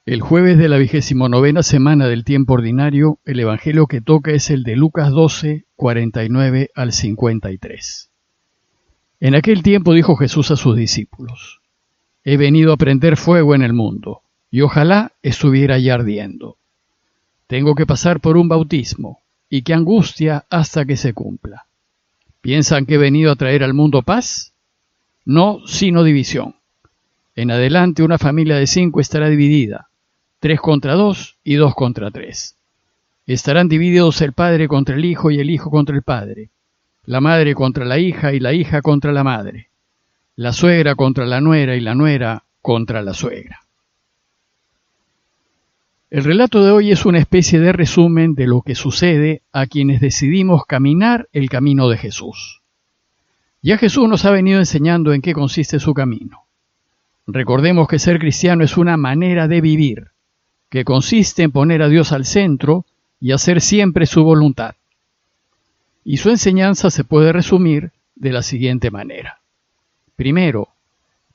El jueves de la 29ª semana del tiempo ordinario, el evangelio que toca es el de Lucas 12, 49 al 53. En aquel tiempo dijo Jesús a sus discípulos: He venido a prender fuego en el mundo, y ojalá estuviera ya ardiendo. Tengo que pasar por un bautismo, y qué angustia hasta que se cumpla. ¿Piensan que he venido a traer al mundo paz? No, sino división. En adelante una familia de 5 estará dividida, 3 contra 2 y 2 contra 3. Estarán divididos el padre contra el hijo y el hijo contra el padre, la madre contra la hija y la hija contra la madre, la suegra contra la nuera y la nuera contra la suegra. El relato de hoy es una especie de resumen de lo que sucede a quienes decidimos caminar el camino de Jesús. Ya Jesús nos ha venido enseñando en qué consiste su camino. Recordemos que ser cristiano es una manera de vivir, que consiste en poner a Dios al centro y hacer siempre su voluntad. Y su enseñanza se puede resumir de la siguiente manera. Primero,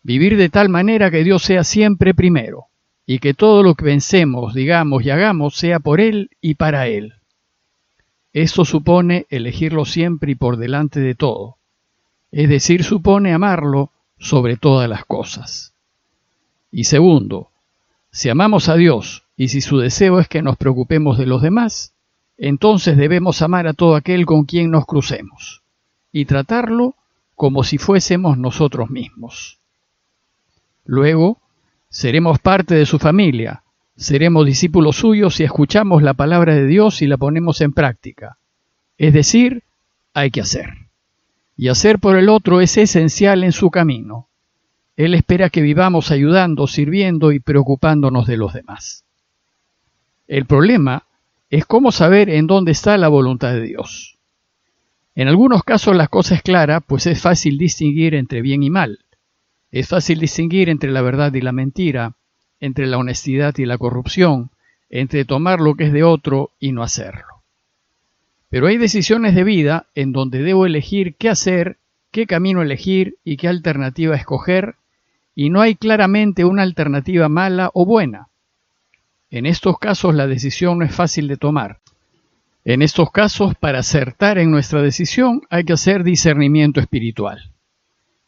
vivir de tal manera que Dios sea siempre primero, y que todo lo que pensemos, digamos y hagamos sea por Él y para Él. Esto supone elegirlo siempre y por delante de todo, es decir, supone amarlo sobre todas las cosas. Y segundo, si amamos a Dios y si su deseo es que nos preocupemos de los demás, entonces debemos amar a todo aquel con quien nos crucemos y tratarlo como si fuésemos nosotros mismos. Luego, seremos parte de su familia, seremos discípulos suyos si escuchamos la palabra de Dios y la ponemos en práctica. Es decir, hay que hacer. Y hacer por el otro es esencial en su camino. Él espera que vivamos ayudando, sirviendo y preocupándonos de los demás. El problema es cómo saber en dónde está la voluntad de Dios. En algunos casos la cosa es clara, pues es fácil distinguir entre bien y mal. Es fácil distinguir entre la verdad y la mentira, entre la honestidad y la corrupción, entre tomar lo que es de otro y no hacerlo. Pero hay decisiones de vida en donde debo elegir qué hacer, qué camino elegir y qué alternativa escoger, y no hay claramente una alternativa mala o buena. En estos casos la decisión no es fácil de tomar. En estos casos, para acertar en nuestra decisión, hay que hacer discernimiento espiritual.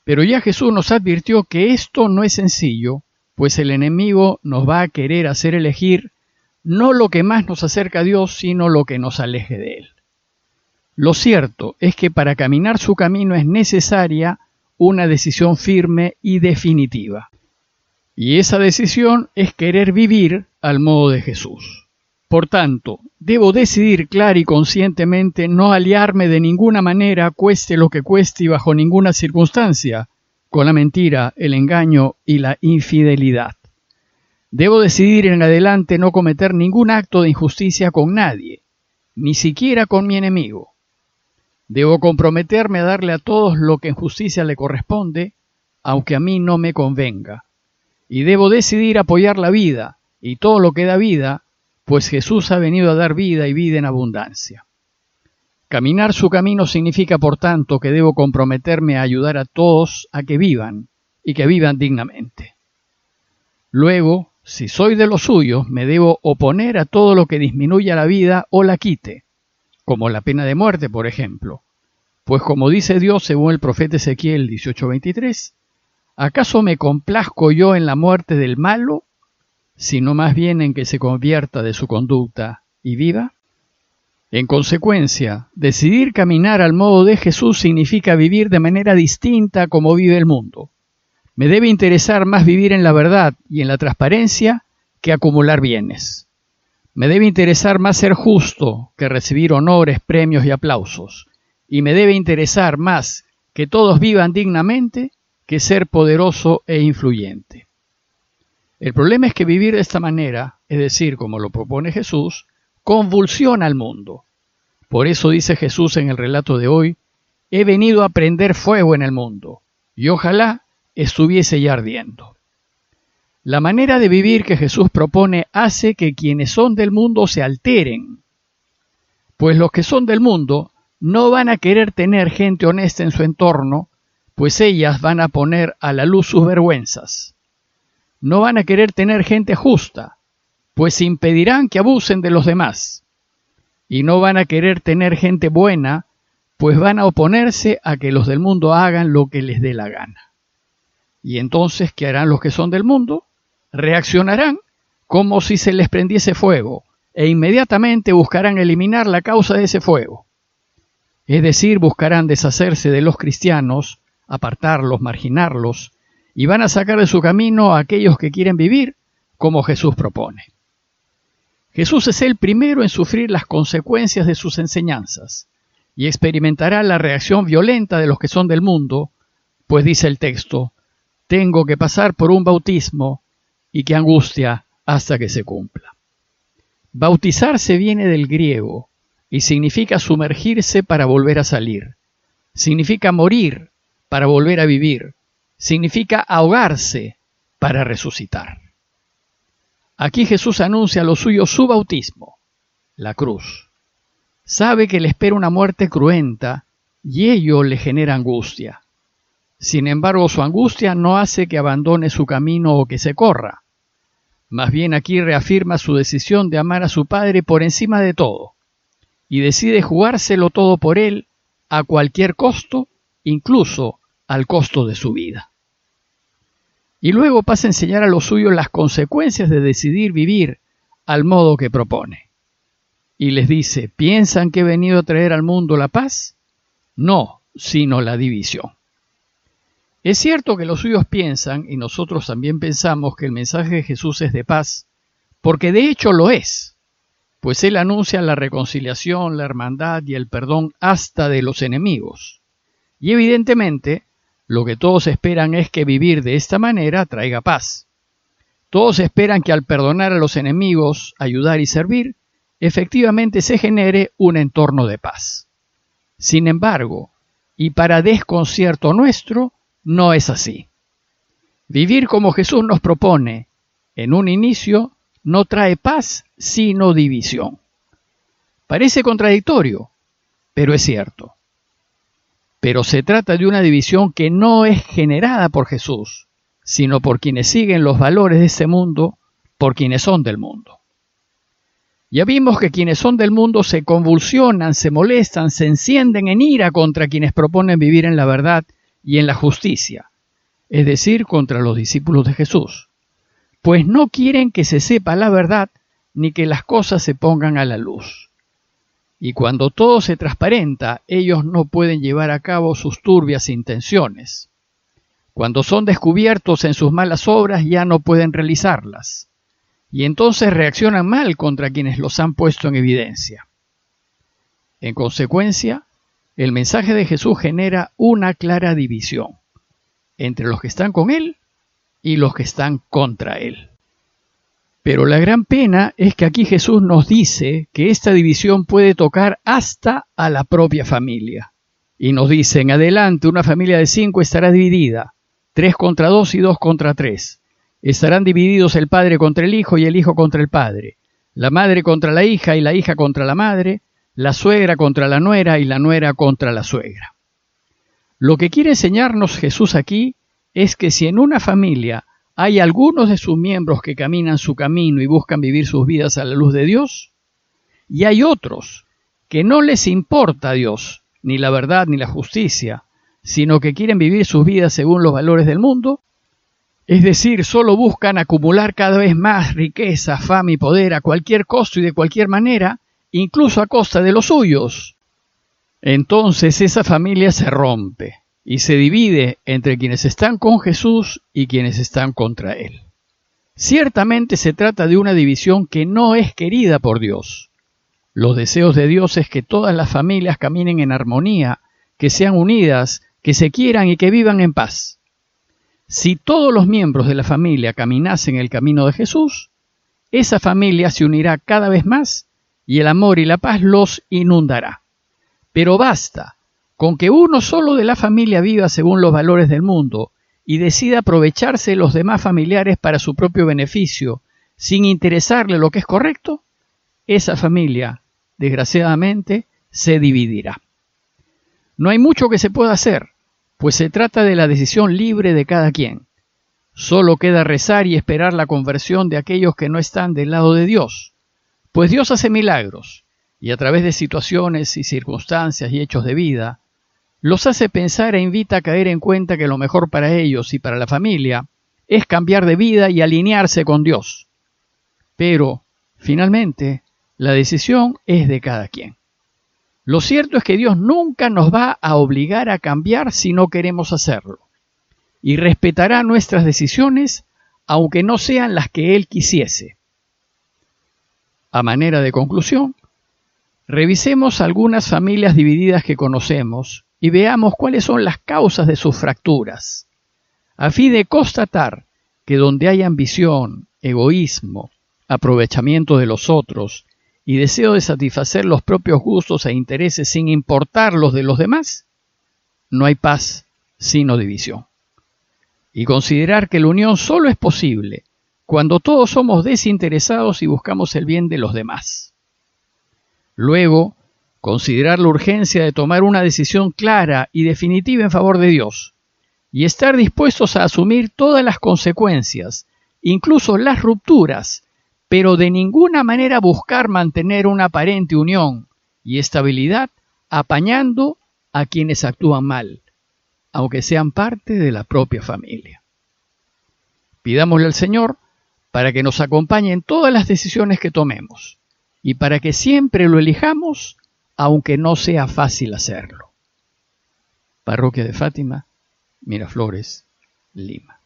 Pero ya Jesús nos advirtió que esto no es sencillo, pues el enemigo nos va a querer hacer elegir no lo que más nos acerca a Dios, sino lo que nos aleje de Él. Lo cierto es que para caminar su camino es necesaria una decisión firme y definitiva. Y esa decisión es querer vivir al modo de Jesús. Por tanto, debo decidir clara y conscientemente no aliarme de ninguna manera, cueste lo que cueste y bajo ninguna circunstancia, con la mentira, el engaño y la infidelidad. Debo decidir en adelante no cometer ningún acto de injusticia con nadie, ni siquiera con mi enemigo. Debo comprometerme a darle a todos lo que en justicia le corresponde, aunque a mí no me convenga. Y debo decidir apoyar la vida y todo lo que da vida, pues Jesús ha venido a dar vida y vida en abundancia. Caminar su camino significa, por tanto, que debo comprometerme a ayudar a todos a que vivan y que vivan dignamente. Luego, si soy de los suyos, me debo oponer a todo lo que disminuya la vida o la quite, como la pena de muerte, por ejemplo. Pues como dice Dios según el profeta Ezequiel 18:23, ¿acaso me complazco yo en la muerte del malo, sino más bien en que se convierta de su conducta y viva? En consecuencia, decidir caminar al modo de Jesús significa vivir de manera distinta como vive el mundo. Me debe interesar más vivir en la verdad y en la transparencia que acumular bienes. Me debe interesar más ser justo que recibir honores, premios y aplausos. Y me debe interesar más que todos vivan dignamente que ser poderoso e influyente. El problema es que vivir de esta manera, es decir, como lo propone Jesús, convulsiona al mundo. Por eso dice Jesús en el relato de hoy: he venido a prender fuego en el mundo, y ojalá estuviese ya ardiendo. La manera de vivir que Jesús propone hace que quienes son del mundo se alteren, pues los que son del mundo no van a querer tener gente honesta en su entorno, pues ellas van a poner a la luz sus vergüenzas. No van a querer tener gente justa, pues impedirán que abusen de los demás. Y no van a querer tener gente buena, pues van a oponerse a que los del mundo hagan lo que les dé la gana. Y entonces, ¿qué harán los que son del mundo? Reaccionarán como si se les prendiese fuego, e inmediatamente buscarán eliminar la causa de ese fuego. Es decir, buscarán deshacerse de los cristianos, apartarlos, marginarlos, y van a sacar de su camino a aquellos que quieren vivir como Jesús propone. Jesús es el primero en sufrir las consecuencias de sus enseñanzas, y experimentará la reacción violenta de los que son del mundo, pues dice el texto, tengo que pasar por un bautismo, y qué angustia hasta que se cumpla. Bautizarse viene del griego, y significa sumergirse para volver a salir. Significa morir para volver a vivir. Significa ahogarse para resucitar. Aquí Jesús anuncia a los suyos su bautismo, la cruz. Sabe que le espera una muerte cruenta y ello le genera angustia. Sin embargo, su angustia no hace que abandone su camino o que se corra. Más bien aquí reafirma su decisión de amar a su Padre por encima de todo y decide jugárselo todo por Él a cualquier costo, incluso al costo de su vida. Y luego pasa a enseñar a los suyos las consecuencias de decidir vivir al modo que propone. Y les dice, ¿piensan que he venido a traer al mundo la paz? No, sino la división. Es cierto que los suyos piensan, y nosotros también pensamos, que el mensaje de Jesús es de paz, porque de hecho lo es, pues Él anuncia la reconciliación, la hermandad y el perdón hasta de los enemigos. Y evidentemente, lo que todos esperan es que vivir de esta manera traiga paz. Todos esperan que al perdonar a los enemigos, ayudar y servir, efectivamente se genere un entorno de paz. Sin embargo, y para desconcierto nuestro, no es así. Vivir como Jesús nos propone, en un inicio, no trae paz, sino división. Parece contradictorio, pero es cierto. Pero se trata de una división que no es generada por Jesús, sino por quienes siguen los valores de este mundo, por quienes son del mundo. Ya vimos que quienes son del mundo se convulsionan, se molestan, se encienden en ira contra quienes proponen vivir en la verdad y en la justicia, es decir, contra los discípulos de Jesús, pues no quieren que se sepa la verdad ni que las cosas se pongan a la luz. Y cuando todo se transparenta, ellos no pueden llevar a cabo sus turbias intenciones. Cuando son descubiertos en sus malas obras, ya no pueden realizarlas. Y entonces reaccionan mal contra quienes los han puesto en evidencia. En consecuencia, el mensaje de Jesús genera una clara división entre los que están con Él y los que están contra Él. Pero la gran pena es que aquí Jesús nos dice que esta división puede tocar hasta a la propia familia. Y nos dice, en adelante una familia de 5 estará dividida, 3 contra 2 y 2 contra 3. Estarán divididos el padre contra el hijo y el hijo contra el padre, la madre contra la hija y la hija contra la madre, la suegra contra la nuera y la nuera contra la suegra. Lo que quiere enseñarnos Jesús aquí es que si en una familia hay algunos de sus miembros que caminan su camino y buscan vivir sus vidas a la luz de Dios, y hay otros que no les importa a Dios, ni la verdad ni la justicia, sino que quieren vivir sus vidas según los valores del mundo, es decir, solo buscan acumular cada vez más riqueza, fama y poder a cualquier costo y de cualquier manera, incluso a costa de los suyos. Entonces esa familia se rompe y se divide entre quienes están con Jesús y quienes están contra Él. Ciertamente se trata de una división que no es querida por Dios. Los deseos de Dios es que todas las familias caminen en armonía, que sean unidas, que se quieran y que vivan en paz. Si todos los miembros de la familia caminasen el camino de Jesús, esa familia se unirá cada vez más y el amor y la paz los inundará. Pero basta con que uno solo de la familia viva según los valores del mundo y decida aprovecharse de los demás familiares para su propio beneficio, sin interesarle lo que es correcto, esa familia, desgraciadamente, se dividirá. No hay mucho que se pueda hacer, pues se trata de la decisión libre de cada quien. Solo queda rezar y esperar la conversión de aquellos que no están del lado de Dios, pues Dios hace milagros y a través de situaciones y circunstancias y hechos de vida, los hace pensar e invita a caer en cuenta que lo mejor para ellos y para la familia es cambiar de vida y alinearse con Dios. Pero, finalmente, la decisión es de cada quien. Lo cierto es que Dios nunca nos va a obligar a cambiar si no queremos hacerlo, y respetará nuestras decisiones aunque no sean las que Él quisiese. A manera de conclusión, revisemos algunas familias divididas que conocemos y veamos cuáles son las causas de sus fracturas, a fin de constatar que donde hay ambición, egoísmo, aprovechamiento de los otros y deseo de satisfacer los propios gustos e intereses sin importar los de los demás, no hay paz sino división. Y considerar que la unión solo es posible cuando todos somos desinteresados y buscamos el bien de los demás. Luego, considerar la urgencia de tomar una decisión clara y definitiva en favor de Dios, y estar dispuestos a asumir todas las consecuencias, incluso las rupturas, pero de ninguna manera buscar mantener una aparente unión y estabilidad apañando a quienes actúan mal, aunque sean parte de la propia familia. Pidámosle al Señor para que nos acompañe en todas las decisiones que tomemos y para que siempre lo elijamos, aunque no sea fácil hacerlo. Parroquia de Fátima, Miraflores, Lima.